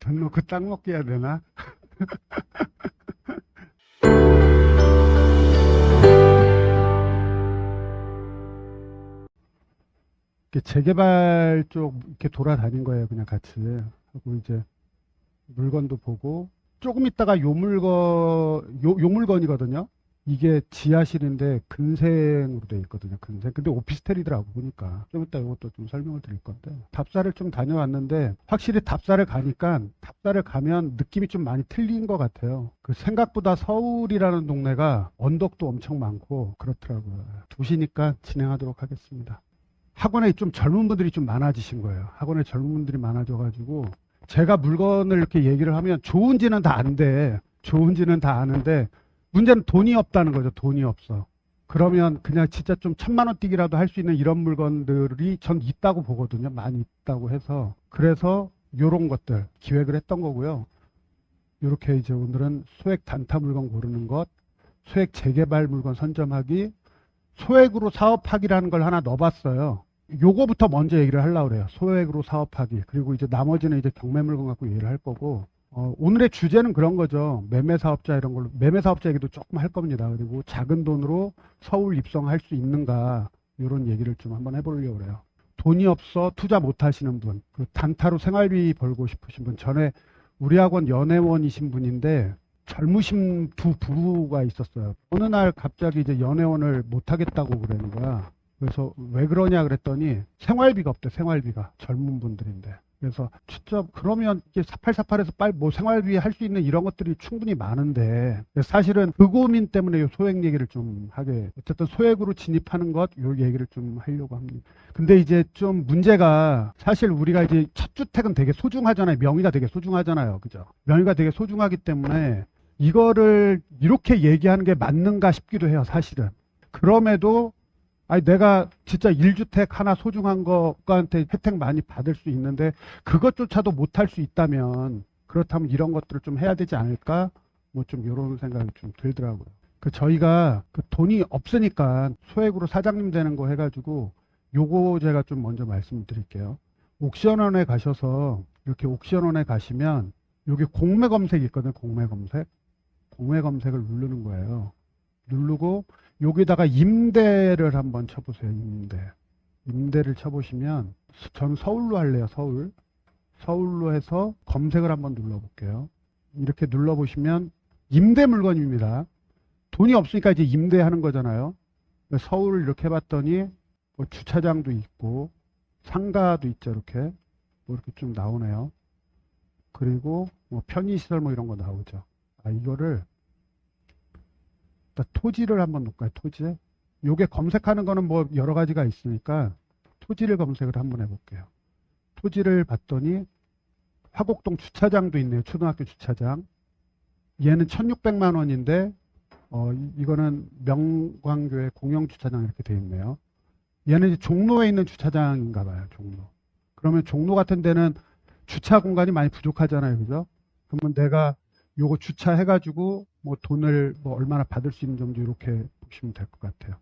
전 놓고 땅 먹기 해야 되나? 이렇게 재개발 쪽 이렇게 돌아다닌 거예요. 그냥 같이. 하고 이제 물건도 보고 조금 있다가 요 물건이거든요. 이게 지하실인데 근생으로 돼 있거든요. 근생. 근데 오피스텔이더라고 보니까. 좀 이따 이것도 좀 설명을 드릴 건데. 답사를 좀 다녀왔는데 확실히 답사를 가니까 답사를 가면 느낌이 좀 많이 틀린 것 같아요. 그 생각보다 서울이라는 동네가 언덕도 엄청 많고 그렇더라고요. 2시니까 진행하도록 하겠습니다. 학원에 좀 젊은 분들이 좀 많아지신 거예요. 학원에 젊은 분들이 많아져가지고 제가 물건을 이렇게 얘기를 하면 좋은지는 다 안 돼. 좋은지는 다 아는데 문제는 돈이 없다는 거죠. 돈이 없어. 그러면 그냥 진짜 좀 1,000만 원 뛰기라도 할 수 있는 이런 물건들이 전 있다고 보거든요. 많이 있다고 해서. 그래서 요런 것들 기획을 했던 거고요. 이렇게 이제 오늘은 소액 단타 물건 고르는 것, 소액 재개발 물건 선점하기, 소액으로 사업하기라는 걸 하나 넣어봤어요. 요거부터 먼저 얘기를 하려고 그래요. 소액으로 사업하기. 그리고 이제 나머지는 이제 경매 물건 갖고 얘기를 할 거고, 오늘의 주제는 그런 거죠. 매매 사업자 이런 걸로, 매매 사업자 얘기도 조금 할 겁니다. 그리고 작은 돈으로 서울 입성할 수 있는가, 이런 얘기를 좀 한번 해보려고 그래요. 돈이 없어 투자 못 하시는 분, 그 단타로 생활비 벌고 싶으신 분, 전에 우리 학원 연회원이신 분인데, 젊으신 두 부부가 있었어요. 어느 날 갑자기 이제 연회원을 못 하겠다고 그러는 거야. 그래서 왜 그러냐 그랬더니 생활비가 없대, 생활비가. 젊은 분들인데. 그래서 진짜 그러면 이게 4848에서 빨리 뭐 생활비 할 수 있는 이런 것들이 충분히 많은데 사실은 그 고민 때문에 요 소액 얘기를 좀 하게, 어쨌든 소액으로 진입하는 것 요 얘기를 좀 하려고 합니다. 근데 이제 좀 문제가, 사실 우리가 이제 첫 주택은 되게 소중하잖아요. 명의가 되게 소중하잖아요. 그죠? 명의가 되게 소중하기 때문에 이거를 이렇게 얘기하는 게 맞는가 싶기도 해요. 사실은. 그럼에도 아니 내가 진짜 1주택 하나 소중한 거한테 혜택 많이 받을 수 있는데 그것조차도 못할 수 있다면, 그렇다면 이런 것들을 좀 해야 되지 않을까? 뭐 좀 이런 생각이 좀 들더라고요. 그 저희가 그 돈이 없으니까 소액으로 사장님 되는 거 해가지고 요거 제가 좀 먼저 말씀드릴게요. 옥션원에 가셔서 이렇게 옥션원에 가시면 여기 공매 검색이 있거든요. 공매 검색. 공매 검색을 누르는 거예요. 누르고 여기다가 임대를 한번 쳐보세요. 임대를 쳐보시면, 전 서울로 할래요. 서울로 해서 검색을 한번 눌러볼게요. 이렇게 눌러보시면 임대 물건입니다. 돈이 없으니까 이제 임대하는 거잖아요. 서울을 이렇게 해봤더니 뭐 주차장도 있고 상가도 있죠. 이렇게 뭐 이렇게 좀 나오네요. 그리고 뭐 편의시설 뭐 이런 거 나오죠. 이거를 토지를 한번 놓을까요? 토지. 요게 검색하는 거는 뭐 여러 가지가 있으니까 토지를 검색을 한번 해볼게요. 토지를 봤더니 화곡동 주차장도 있네요. 초등학교 주차장. 얘는 1,600만 원인데 이거는 명광교회 공영주차장 이렇게 돼 있네요. 얘는 이제 종로에 있는 주차장인가 봐요. 종로. 그러면 종로 같은 데는 주차 공간이 많이 부족하잖아요. 그죠? 그러면 내가 요거 주차해가지고 뭐 돈을 뭐 얼마나 받을 수 있는 정도 이렇게 보시면 될 것 같아요.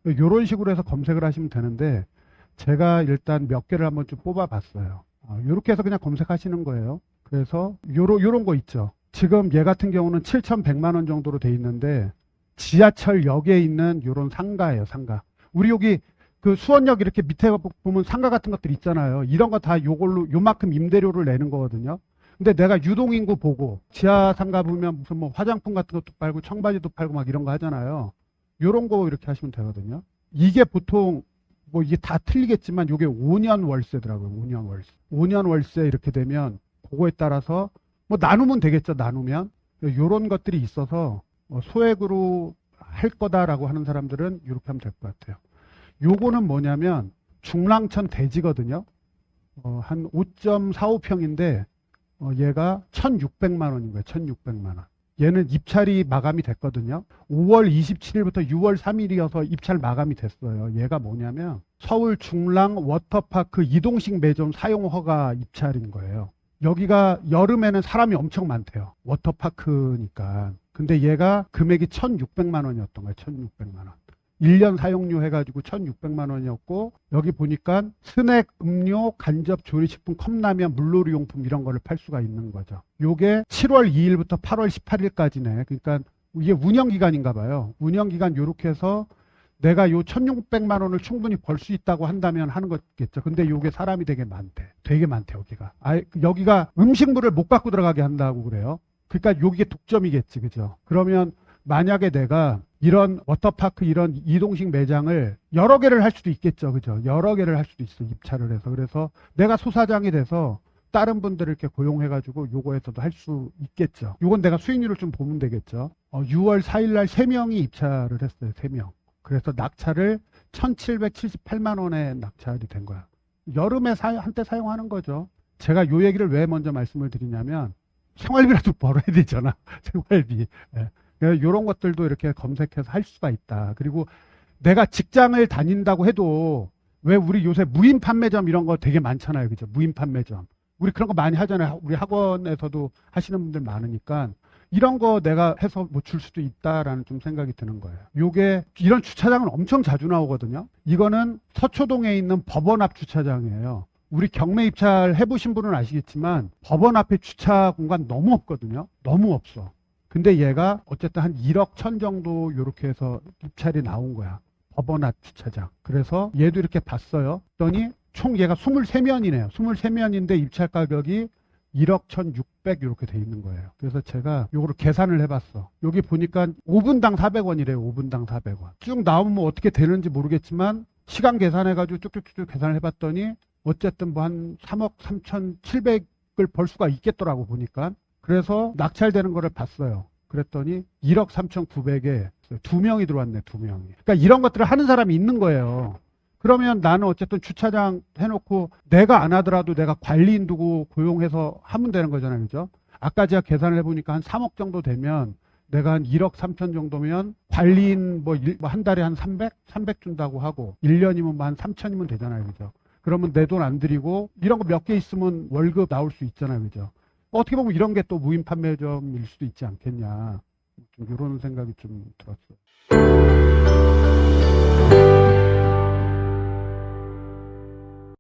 요런 식으로 해서 검색을 하시면 되는데 제가 일단 몇 개를 한번 좀 뽑아 봤어요. 요렇게 해서 그냥 검색하시는 거예요. 그래서 요런 거 있죠. 지금 얘 같은 경우는 7,100만 원 정도로 돼 있는데 지하철역에 있는 요런 상가예요. 상가. 우리 여기 그 수원역 이렇게 밑에 보면 상가 같은 것들 있잖아요. 이런 거 다 요걸로 요만큼 임대료를 내는 거거든요. 근데 내가 유동인구 보고 지하 상가 보면 무슨 뭐 화장품 같은 것도 팔고 청바지도 팔고 막 이런 거 하잖아요. 요런 거 이렇게 하시면 되거든요. 이게 보통 뭐 이게 다 틀리겠지만 요게 5년 월세더라고요. 5년 월세. 5년 월세 이렇게 되면 그거에 따라서 뭐 나누면 되겠죠. 나누면. 요런 것들이 있어서 소액으로 할 거다라고 하는 사람들은 이렇게 하면 될 것 같아요. 요거는 뭐냐면 중랑천 대지거든요. 한 5.45평인데 얘가 1,600만 원인 거예요. 1,600만 원. 얘는 입찰이 마감이 됐거든요. 5월 27일부터 6월 3일이어서 입찰 마감이 됐어요. 얘가 뭐냐면 서울 중랑 워터파크 이동식 매점 사용 허가 입찰인 거예요. 여기가 여름에는 사람이 엄청 많대요. 워터파크니까. 근데 얘가 금액이 1,600만 원이었던 거예요. 1,600만 원. 1년 사용료 해가지고 1,600만 원이었고, 여기 보니까 스낵, 음료, 간접, 조리식품, 컵라면, 물놀이 용품 이런 거를 팔 수가 있는 거죠. 요게 7월 2일부터 8월 18일까지네. 그러니까 이게 운영기간인가 봐요. 운영기간 요렇게 해서 내가 요 1,600만 원을 충분히 벌 수 있다고 한다면 하는 거겠죠. 근데 요게 사람이 되게 많대. 되게 많대, 여기가. 여기가 음식물을 못 갖고 들어가게 한다고 그래요. 그러니까 요게 독점이겠지, 그죠? 그러면 만약에 내가 이런 워터파크 이런 이동식 매장을 여러 개를 할 수도 있겠죠, 그죠? 여러 개를 할 수도 있어, 입찰을 해서. 그래서 내가 소사장이 돼서 다른 분들을 이렇게 고용해가지고 요거에서도 할 수 있겠죠. 요건 내가 수익률을 좀 보면 되겠죠. 6월 4일 날 3명이 입찰을 했어요, 3명. 그래서 낙찰을 1,778만 원에 낙찰이 된 거야. 여름에 한때 사용하는 거죠. 제가 요 얘기를 왜 먼저 말씀을 드리냐면 생활비라도 벌어야 되잖아. 생활비. 예. 이런 것들도 이렇게 검색해서 할 수가 있다. 그리고 내가 직장을 다닌다고 해도 왜 우리 요새 무인 판매점 이런 거 되게 많잖아요. 그죠? 무인 판매점. 우리 그런 거 많이 하잖아요. 우리 학원에서도 하시는 분들 많으니까 이런 거 내가 해서 뭐 줄 수도 있다라는 좀 생각이 드는 거예요. 요게 이런 주차장은 엄청 자주 나오거든요. 이거는 서초동에 있는 법원 앞 주차장이에요. 우리 경매 입찰 해보신 분은 아시겠지만 법원 앞에 주차 공간 너무 없거든요. 너무 없어. 근데 얘가 어쨌든 한 1억 1천 정도 요렇게 해서 입찰이 나온 거야. 법원 앞 주차장. 그래서 얘도 이렇게 봤어요. 그랬더니 총 얘가 23면이네요. 23면인데 입찰 가격이 1억 1,600 이렇게 돼 있는 거예요. 그래서 제가 요거를 계산을 해봤어. 여기 보니까 5분당 400원이래요. 5분당 400원. 쭉 나오면 뭐 어떻게 되는지 모르겠지만 시간 계산해가지고 쭉쭉쭉 계산을 해봤더니 어쨌든 뭐 한 3억 3,700을 벌 수가 있겠더라고 보니까. 그래서 낙찰되는 거를 봤어요. 그랬더니 1억 3,900에 2명이 들어왔네, 2명이. 그러니까 이런 것들을 하는 사람이 있는 거예요. 그러면 나는 어쨌든 주차장 해놓고 내가 안 하더라도 내가 관리인 두고 고용해서 하면 되는 거잖아요. 그죠? 아까 제가 계산을 해보니까 한 3억 정도 되면 내가 한 1억 3천 정도면 관리인 뭐 한 달에 한 300 준다고 하고 1년이면 뭐 한 3천이면 되잖아요. 그죠? 그러면 내 돈 안 들이고 이런 거 몇 개 있으면 월급 나올 수 있잖아요. 그죠? 어떻게 보면 이런 게 또 무인 판매점일 수도 있지 않겠냐. 좀 이런 생각이 좀 들었어요.